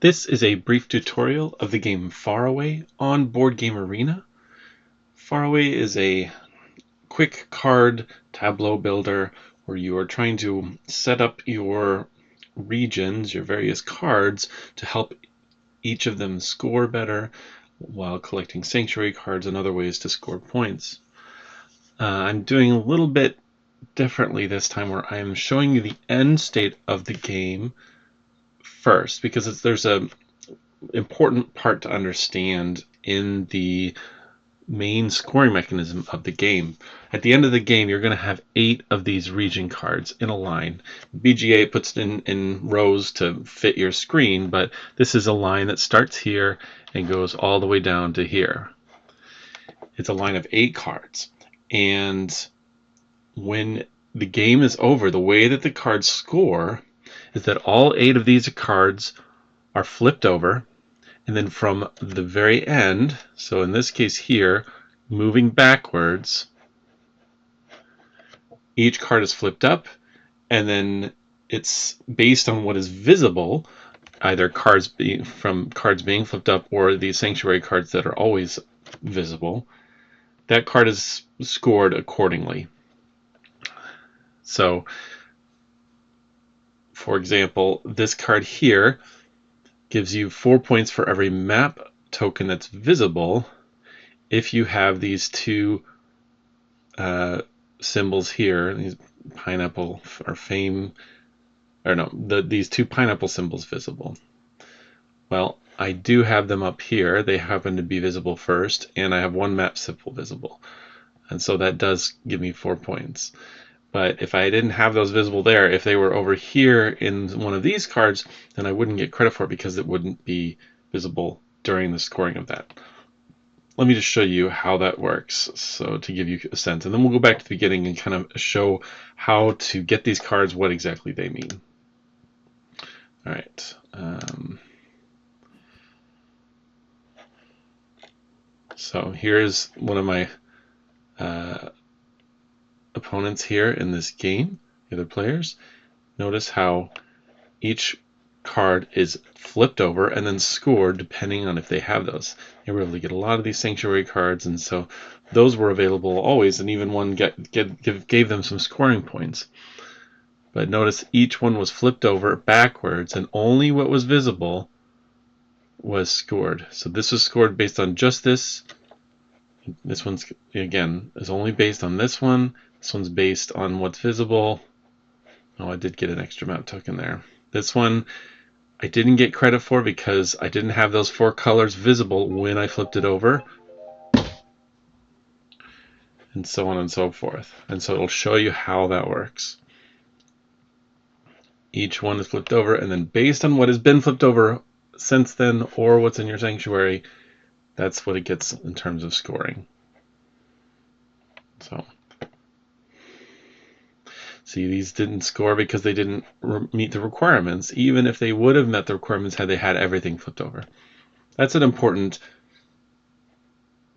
This is a brief tutorial of the game Faraway on Board Game Arena. Faraway is a quick card tableau builder where you are trying to set up your regions, your various cards, to help each of them score better while collecting sanctuary cards and other ways to score points. I'm doing a little bit differently this time where I am showing you the end state of the game first because there's a important part to understand in the main scoring mechanism of the game. At the end of the game, you're going to have 8 of these region cards in a line. BGA puts it in rows to fit your screen, but this is a line that starts here and goes all the way down to here. It's a line of 8 cards. And when the game is over, the way that the cards score is that all 8 of these cards are flipped over, and then from the very end, so in this case here, moving backwards, each card is flipped up, and then it's based on what is visible, either cards being flipped up or the sanctuary cards that are always visible. That card is scored accordingly. So, for example, this card here gives you 4 points for every map token that's visible if you have these two symbols here, these pineapple or fame, or no, these two pineapple symbols visible. Well, I do have them up here. They happen to be visible first, and I have one map symbol visible. And so that does give me 4 points. But if I didn't have those visible there, if they were over here in one of these cards, then I wouldn't get credit for it because it wouldn't be visible during the scoring of that. Let me just show you how that works, so to give you a sense. And then we'll go back to the beginning and kind of show how to get these cards, what exactly they mean. All right. So here's one of my opponents here in this game, the other players. Notice how each card is flipped over and then scored depending on if they have those. They were able to get a lot of these sanctuary cards, and so those were available always, and even one gave them some scoring points. But notice each one was flipped over backwards, and only what was visible was scored. So this was scored based on just this. This one's, again, is only based on this one. This one's based on what's visible. Oh, I did get an extra map token there. This one I didn't get credit for because I didn't have those 4 colors visible when I flipped it over, and so on and so forth. And so it'll show you how that works. Each one is flipped over, and then based on what has been flipped over since then or what's in your sanctuary, that's what it gets in terms of scoring. So see, these didn't score because they didn't meet the requirements, even if they would have met the requirements had they had everything flipped over. That's an important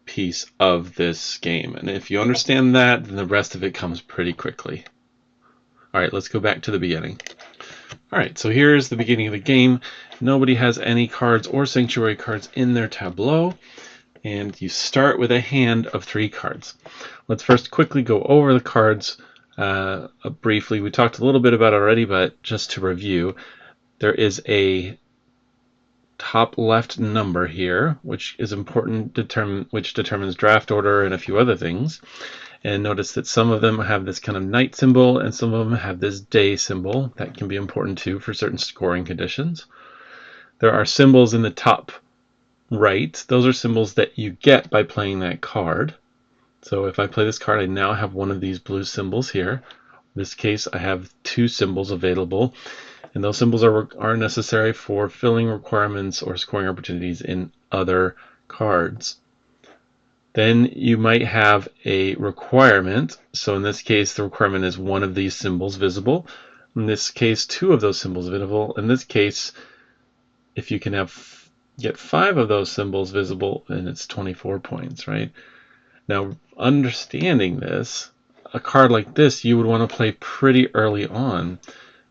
piece of this game, and if you understand that, then the rest of it comes pretty quickly. All right, let's go back to the beginning. All right, so here's the beginning of the game. Nobody has any cards or sanctuary cards in their tableau, and you start with a hand of 3 cards. Let's first quickly go over the cards briefly. We talked a little bit about it already, but just to review, there is a top left number here, which is important, which determines draft order and a few other things. And notice that some of them have this kind of night symbol and some of them have this day symbol. That can be important too for certain scoring conditions. There are symbols in the top right. Those are symbols that you get by playing that card. So if I play this card, I now have one of these blue symbols here. In this case, I have 2 symbols available, and those symbols are necessary for filling requirements or scoring opportunities in other cards. Then you might have a requirement. So in this case, the requirement is one of these symbols visible. In this case, 2 of those symbols visible. In this case, if you can get 5 of those symbols visible, then it's 24 points, right? Now, understanding this, a card like this you would want to play pretty early on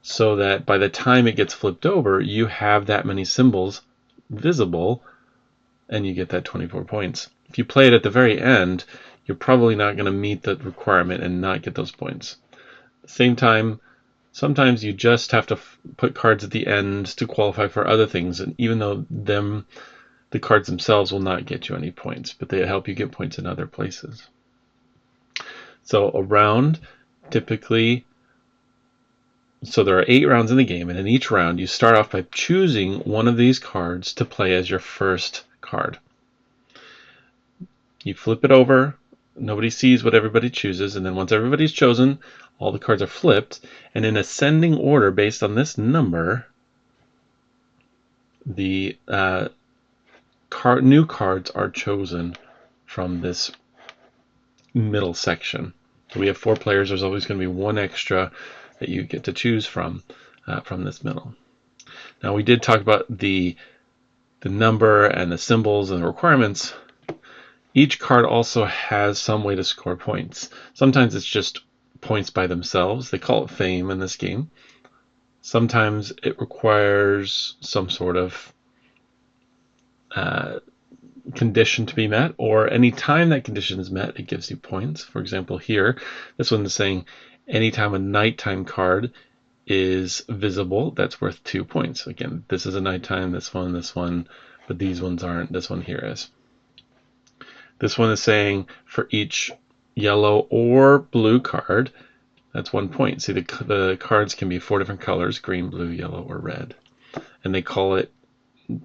so that by the time it gets flipped over, you have that many symbols visible and you get that 24 points. If you play it at the very end, you're probably not going to meet the requirement and not get those points. At the same time, sometimes you just have to put cards at the end to qualify for other things, and even though the cards themselves will not get you any points, but they help you get points in other places. So a round, typically, so there are 8 rounds in the game, and in each round you start off by choosing one of these cards to play as your first card. You flip it over, nobody sees what everybody chooses, and then once everybody's chosen, all the cards are flipped, and in ascending order based on this number, the new cards are chosen from this middle section. So we have 4 players, there's always going to be 1 extra that you get to choose from this middle. Now we did talk about the number and the symbols and the requirements. Each card also has some way to score points. Sometimes it's just points by themselves. They call it fame in this game. Sometimes it requires some sort of condition to be met, or any time that condition is met, it gives you points. For example, here, this one is saying anytime a nighttime card is visible, that's worth 2 points. Again, this is a nighttime, this one, but these ones aren't. This one here is. This one is saying for each yellow or blue card, that's 1 point. See, the cards can be 4 different colors: green, blue, yellow, or red. And they call it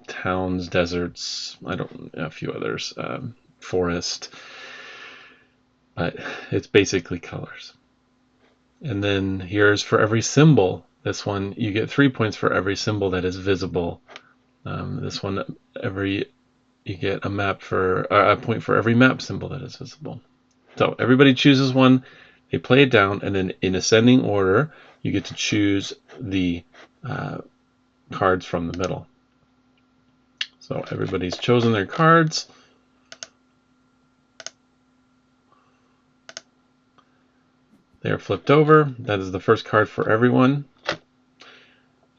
towns, deserts, a few others, forest, but it's basically colors. And then here's for every symbol. This one, you get 3 points for every symbol that is visible. This one, you get a point for every map symbol that is visible. So everybody chooses one, they play it down, and then in ascending order, you get to choose the cards from the middle. So everybody's chosen their cards. They are flipped over. That is the first card for everyone.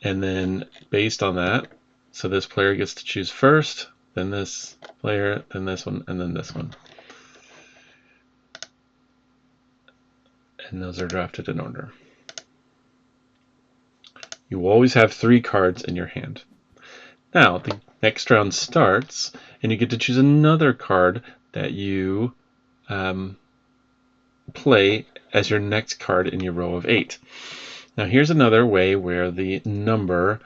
And then based on that, so this player gets to choose first, then this player, then this one, and then this one. And those are drafted in order. You will always have 3 cards in your hand. Now, the next round starts, and you get to choose another card that you play as your next card in your row of 8. Now, here's another way where the number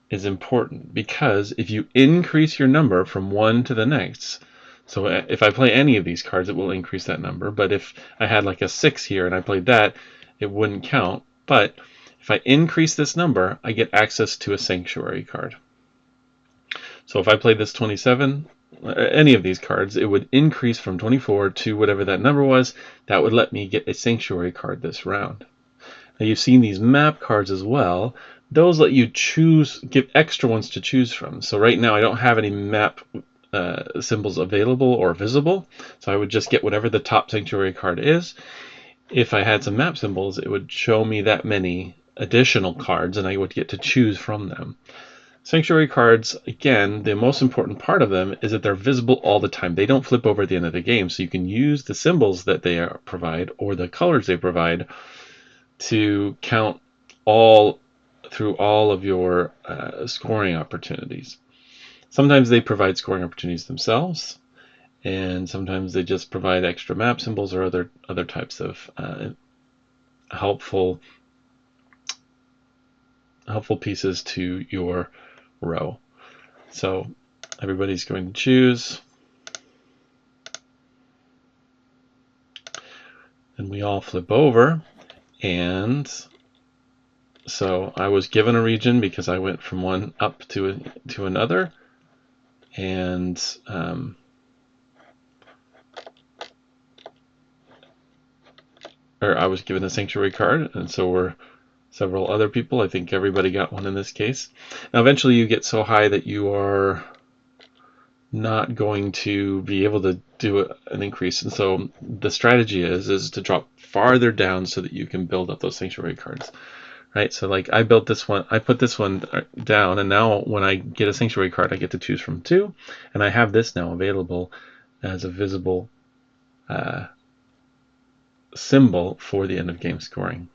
is important, because if you increase your number from one to the next, so if I play any of these cards, it will increase that number, but if I had like a 6 here and I played that, it wouldn't count. But if I increase this number, I get access to a sanctuary card. So if I played this 27, any of these cards, it would increase from 24 to whatever that number was. That would let me get a sanctuary card this round. Now you've seen these map cards as well. Those let you give extra ones to choose from. So right now I don't have any map symbols available or visible, so I would just get whatever the top sanctuary card is. If I had some map symbols, it would show me that many additional cards, and I would get to choose from them. Sanctuary cards, again, the most important part of them is that they're visible all the time. They don't flip over at the end of the game, so you can use the symbols that they provide or the colors they provide to count through all of your scoring opportunities. Sometimes they provide scoring opportunities themselves, and sometimes they just provide extra map symbols or other types of helpful pieces to your row. So everybody's going to choose, and we all flip over, and so I was given a region because I went from one up to another, and I was given a sanctuary card, and so were several other people. I think everybody got one in this case. Now eventually you get so high that you are not going to be able to do an increase, and so the strategy is to drop farther down so that you can build up those sanctuary cards. right? So like I built this one, I put this one down, and now when I get a sanctuary card, I get to choose from 2, and I have this now available as a visible symbol for the end of game scoring.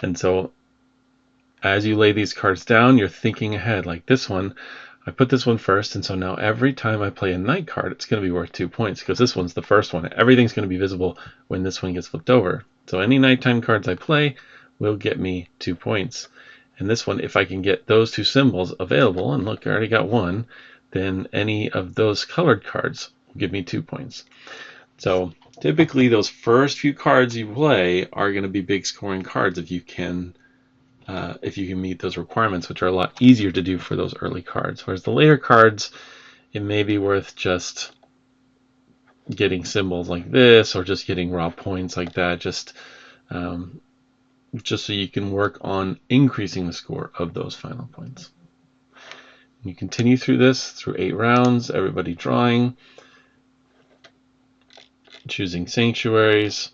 And so as you lay these cards down, you're thinking ahead. Like this one, I put this one first, and so now every time I play a night card, it's going to be worth 2 points because this one's the first one. Everything's going to be visible when this one gets flipped over. So any nighttime cards I play will get me 2 points. And this one, if I can get those 2 symbols available, and look, I already got one, then any of those colored cards will give me 2 points. So typically those first few cards you play are going to be big scoring cards if you can meet those requirements, which are a lot easier to do for those early cards. Whereas the later cards, it may be worth just getting symbols like this or just getting raw points like that, just so you can work on increasing the score of those final points. You continue through this through 8 rounds, everybody drawing, choosing sanctuaries.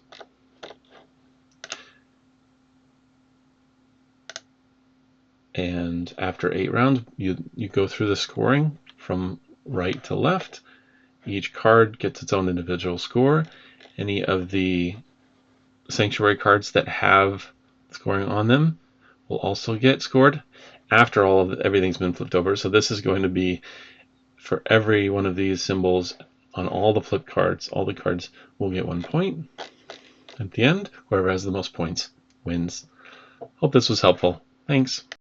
And after 8 rounds, you go through the scoring from right to left. Each card gets its own individual score. Any of the sanctuary cards that have scoring on them will also get scored after everything's been flipped over. So this is going to be for every one of these symbols on all the flipped cards. All the cards will get 1 point at the end. Whoever has the most points wins. Hope this was helpful. Thanks.